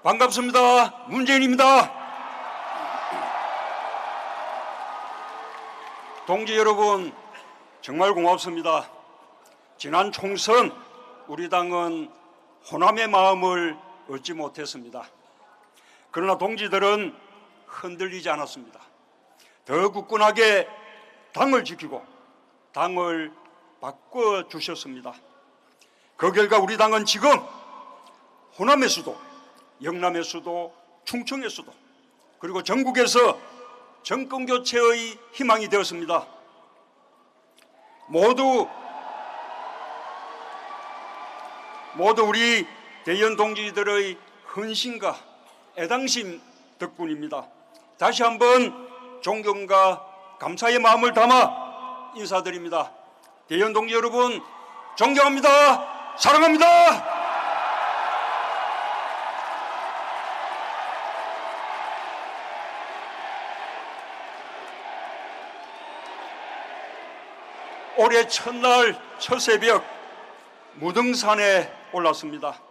반갑습니다. 문재인입니다. 동지 여러분, 정말 고맙습니다. 지난 총선 우리 당은 호남의 마음을 얻지 못했습니다. 그러나 동지들은 흔들리지 않았습니다. 더 굳건하게 당을 지키고 당을 바꿔주셨습니다. 그 결과 우리 당은 지금 호남의 수도, 영남의 수도, 충청의 수도, 그리고 전국에서 정권교체의 희망이 되었습니다. 모두 우리 대의원 동지들의 헌신과 애당심 덕분입니다. 다시 한번 존경과 감사의 마음을 담아 인사드립니다. 대의원 동지 여러분, 존경합니다. 사랑합니다. 올해 첫날 첫 새벽 무등산에 올랐습니다.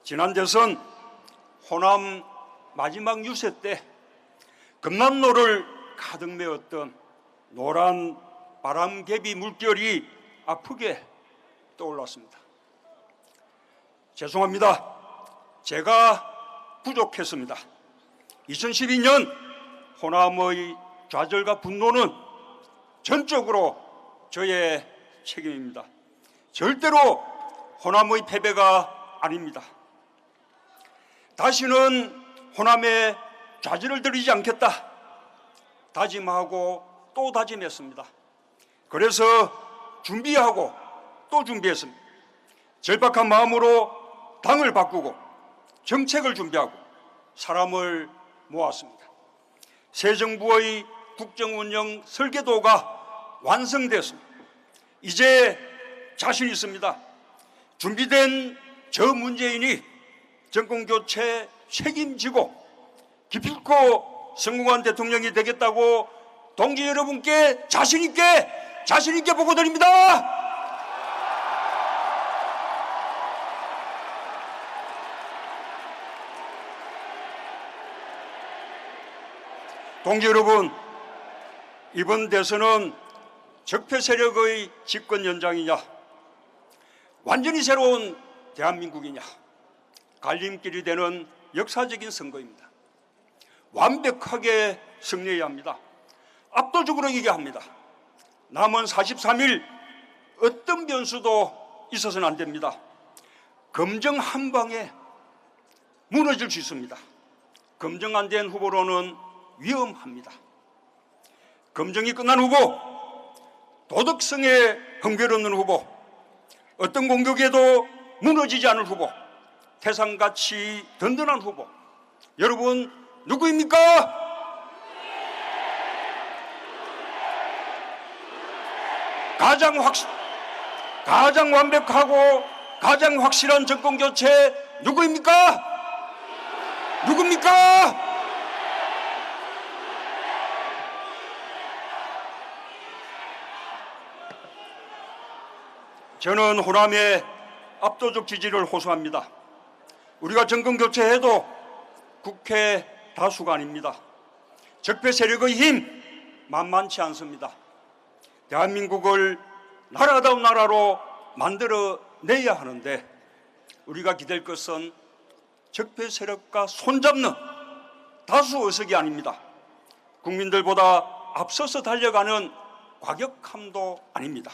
지난 대선 호남 마지막 유세 때 금남로를 가득 메웠던 노란 바람개비 물결이 아프게 떠올랐습니다. 죄송합니다. 제가 부족했습니다. 2012년 호남의 좌절과 분노는 전적으로 저의 책임입니다. 절대로 호남의 패배가 아닙니다. 다시는 호남에 좌절을 들이지 않겠다 다짐하고 또 다짐했습니다. 그래서 준비하고 또 준비했습니다. 절박한 마음으로 당을 바꾸고 정책을 준비하고 사람을 모았습니다. 새 정부의 국정운영 설계도가 완성됐습니다. 이제 자신 있습니다. 준비된 저 문재인이 정권교체 책임지고 기필코 성공한 대통령이 되겠다고 동지 여러분께 자신 있게 보고드립니다. 동지 여러분, 이번 대선은 적폐 세력의 집권 연장이냐, 완전히 새로운 대한민국이냐, 갈림길이 되는 역사적인 선거입니다. 완벽하게 승리해야 합니다. 압도적으로 이겨야 합니다. 남은 43일 어떤 변수도 있어서는 안 됩니다. 검증 한 방에 무너질 수 있습니다. 검증 안 된 후보로는 위험합니다. 검증이 끝난 후보, 도덕성에 흠결 없는 후보, 어떤 공격에도 무너지지 않을 후보, 태산같이 든든한 후보, 여러분 누구입니까? 가장 완벽하고 가장 확실한 정권교체 누구입니까? 누굽니까? 저는 호남의 압도적 지지를 호소합니다. 우리가 정권교체해도 국회 다수가 아닙니다. 적폐 세력의 힘 만만치 않습니다. 대한민국을 나라다운 나라로 만들어내야 하는데 우리가 기댈 것은 적폐 세력과 손잡는 다수 의석이 아닙니다. 국민들보다 앞서서 달려가는 과격함도 아닙니다.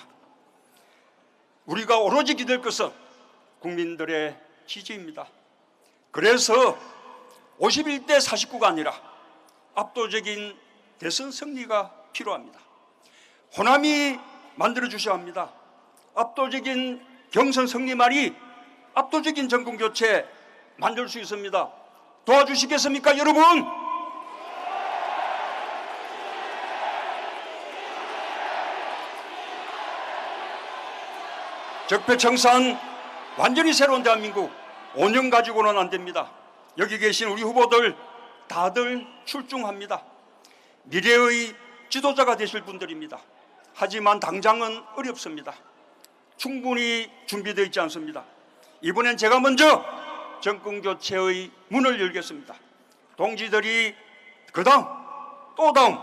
우리가 오로지 기댈 것은 국민들의 지지입니다. 그래서 51대 49가 아니라 압도적인 대선 승리가 필요합니다. 호남이 만들어주셔야 합니다. 압도적인 경선 승리만이 압도적인 정권교체 만들 수 있습니다. 도와주시겠습니까, 여러분? 적폐청산 완전히 새로운 대한민국 5년 가지고는 안 됩니다. 여기 계신 우리 후보들 다들 출중합니다. 미래의 지도자가 되실 분들입니다. 하지만 당장은 어렵습니다. 충분히 준비되어 있지 않습니다. 이번엔 제가 먼저 정권교체의 문을 열겠습니다. 동지들이 그 다음 또 다음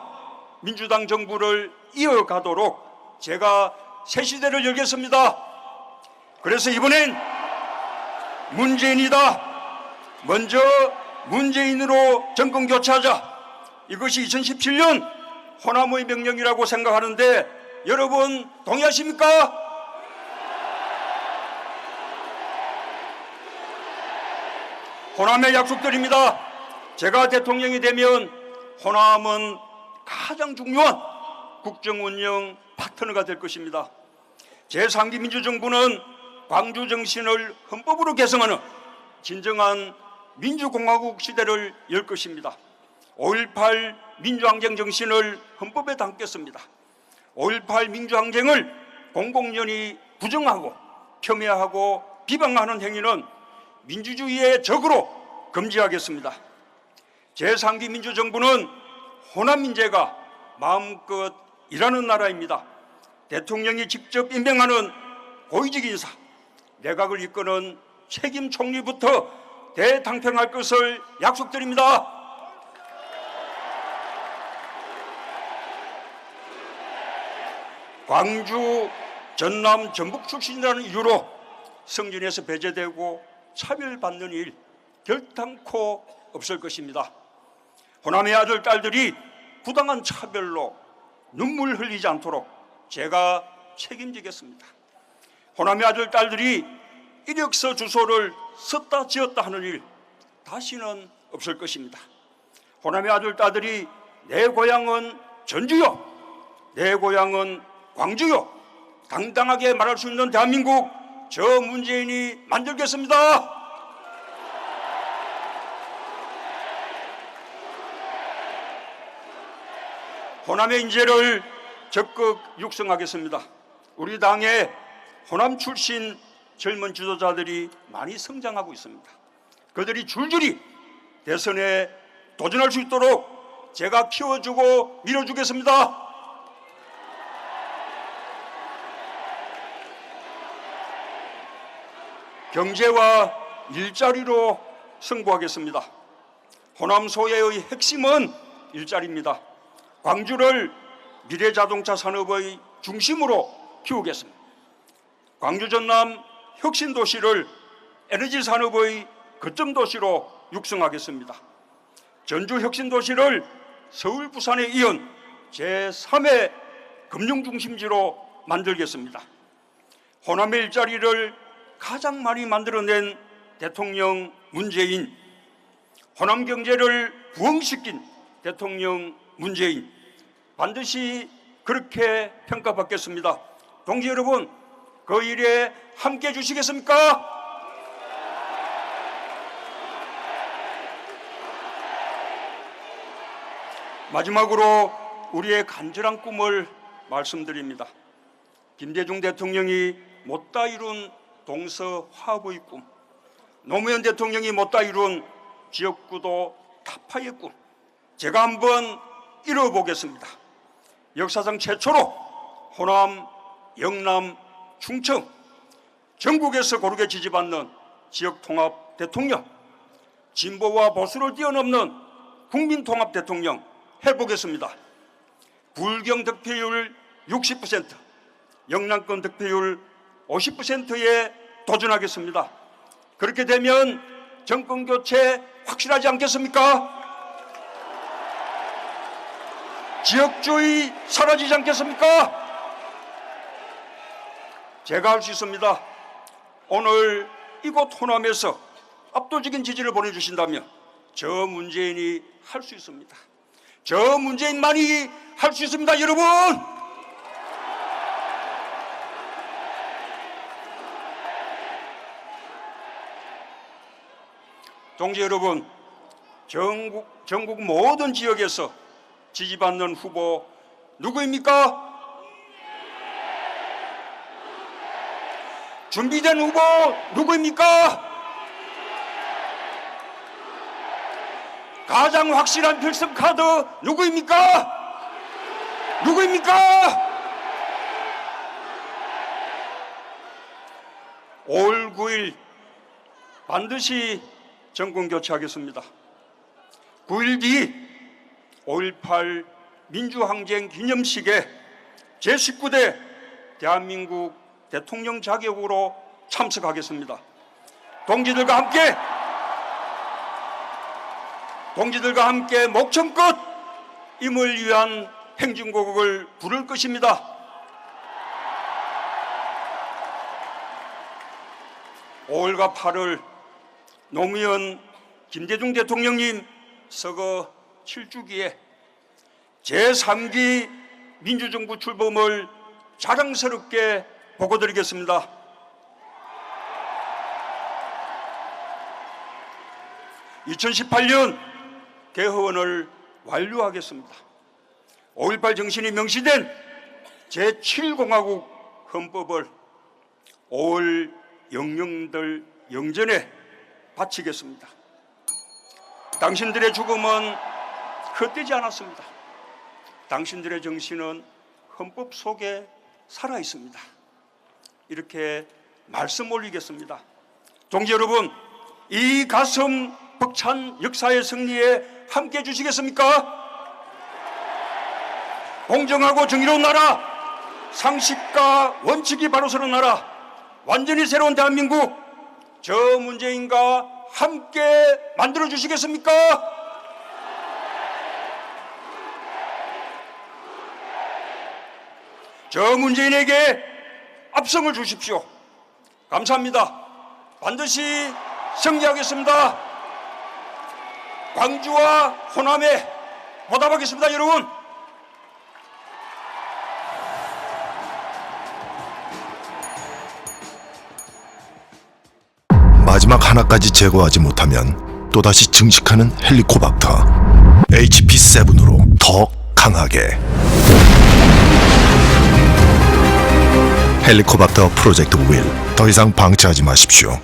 민주당 정부를 이어가도록 제가 새 시대를 열겠습니다. 그래서 이번엔 문재인이다. 먼저 문재인으로 정권 교체하자. 이것이 2017년 호남의 명령이라고 생각하는데 여러분 동의하십니까? 호남의 약속드립니다. 제가 대통령이 되면 호남은 가장 중요한 국정운영 파트너가 될 것입니다. 제3기 민주정부는 광주 정신을 헌법으로 개성하는 진정한 민주공화국 시대를 열 것입니다. 5.18 민주항쟁 정신을 헌법에 담겠습니다. 5.18 민주항쟁을 공공연히 부정하고 폄훼하고 비방하는 행위는 민주주의의 적으로 금지하겠습니다. 제3기 민주정부는 호남 민재가 마음껏 일하는 나라입니다. 대통령이 직접 임명하는 고위직 인사, 내각을 이끄는 책임 총리부터 대탕평할 것을 약속드립니다. 광주, 전남, 전북 출신이라는 이유로 성진에서 배제되고 차별받는 일 결단코 없을 것입니다. 호남의 아들, 딸들이 부당한 차별로 눈물 흘리지 않도록 제가 책임지겠습니다. 호남의 아들, 딸들이 이력서 주소를 썼다 지었다 하는 일 다시는 없을 것입니다. 호남의 아들, 딸들이 내 고향은 전주요, 내 고향은 광주요 당당하게 말할 수 있는 대한민국 저 문재인이 만들겠습니다. 호남의 인재를 적극 육성하겠습니다. 우리 당의 호남 출신 젊은 지도자들이 많이 성장하고 있습니다. 그들이 줄줄이 대선에 도전할 수 있도록 제가 키워주고 밀어주겠습니다. 경제와 일자리로 승부하겠습니다. 호남 소외의 핵심은 일자리입니다. 광주를 미래자동차 산업의 중심으로 키우겠습니다. 광주 전남 혁신도시를 에너지 산업의 거점 도시로 육성하겠습니다. 전주 혁신도시를 서울, 부산에 이은 제3의 금융중심지로 만들겠습니다. 호남의 일자리를 가장 많이 만들어낸 대통령 문재인, 호남 경제를 부흥시킨 대통령 문재인, 반드시 그렇게 평가받겠습니다. 동지 여러분, 그 일에 함께해 주시겠습니까? 마지막으로 우리의 간절한 꿈을 말씀드립니다. 김대중 대통령이 못다 이룬 동서화합의 꿈, 노무현 대통령이 못다 이룬 지역구도 타파의 꿈, 제가 한번 이뤄보겠습니다. 역사상 최초로 호남, 영남, 충청 전국에서 고르게 지지받는 지역통합 대통령, 진보와 보수를 뛰어넘는 국민통합 대통령 해보겠습니다. 불경 득표율 60%, 영남권 득표율 50%에 도전하겠습니다. 그렇게 되면 정권교체 확실하지 않겠습니까? 지역주의 사라지지 않겠습니까? 제가 할 수 있습니다. 오늘 이곳 호남에서 압도적인 지지를 보내주신다면 저 문재인이 할 수 있습니다. 저 문재인만이 할 수 있습니다, 여러분! 동지 여러분, 전국 모든 지역에서 지지받는 후보 누구입니까? 준비된 후보 누구입니까? 가장 확실한 필승 카드 누구입니까? 누구입니까? 5월 9일 반드시 정권 교체하겠습니다. 9일 뒤 5.18 민주항쟁 기념식에 제19대 대한민국 대통령 자격으로 참석하겠습니다. 동지들과 함께 목청껏 임을 위한 행진곡을 부를 것입니다. 5월과 8월 노무현 김대중 대통령님 서거 7주기에 제3기 민주정부 출범을 자랑스럽게 보고드리겠습니다. (2018년) 개헌을 완료하겠습니다. 5.18 정신이 명시된 제7공화국 헌법을 5월 영령들 영전에 바치겠습니다. 당신들의 죽음은 헛되지 않았습니다. 당신들의 정신은 헌법 속에 살아 있습니다. 이렇게 말씀 올리겠습니다. 동지 여러분, 이 가슴 벅찬 역사의 승리에 함께 해주시겠습니까? 공정하고 정의로운 나라, 상식과 원칙이 바로 서는 나라, 완전히 새로운 대한민국, 저 문재인과 함께 만들어 주시겠습니까? 저 문재인에게 압승을 주십시오. 감사합니다. 반드시 승리하겠습니다. 광주와 호남에 보답하겠습니다, 여러분. 마지막 하나까지 제거하지 못하면 또다시 증식하는 헬리코박터 HP7으로 더 강하게. 헬리코박터 프로젝트 윌, 더 이상 방치하지 마십시오.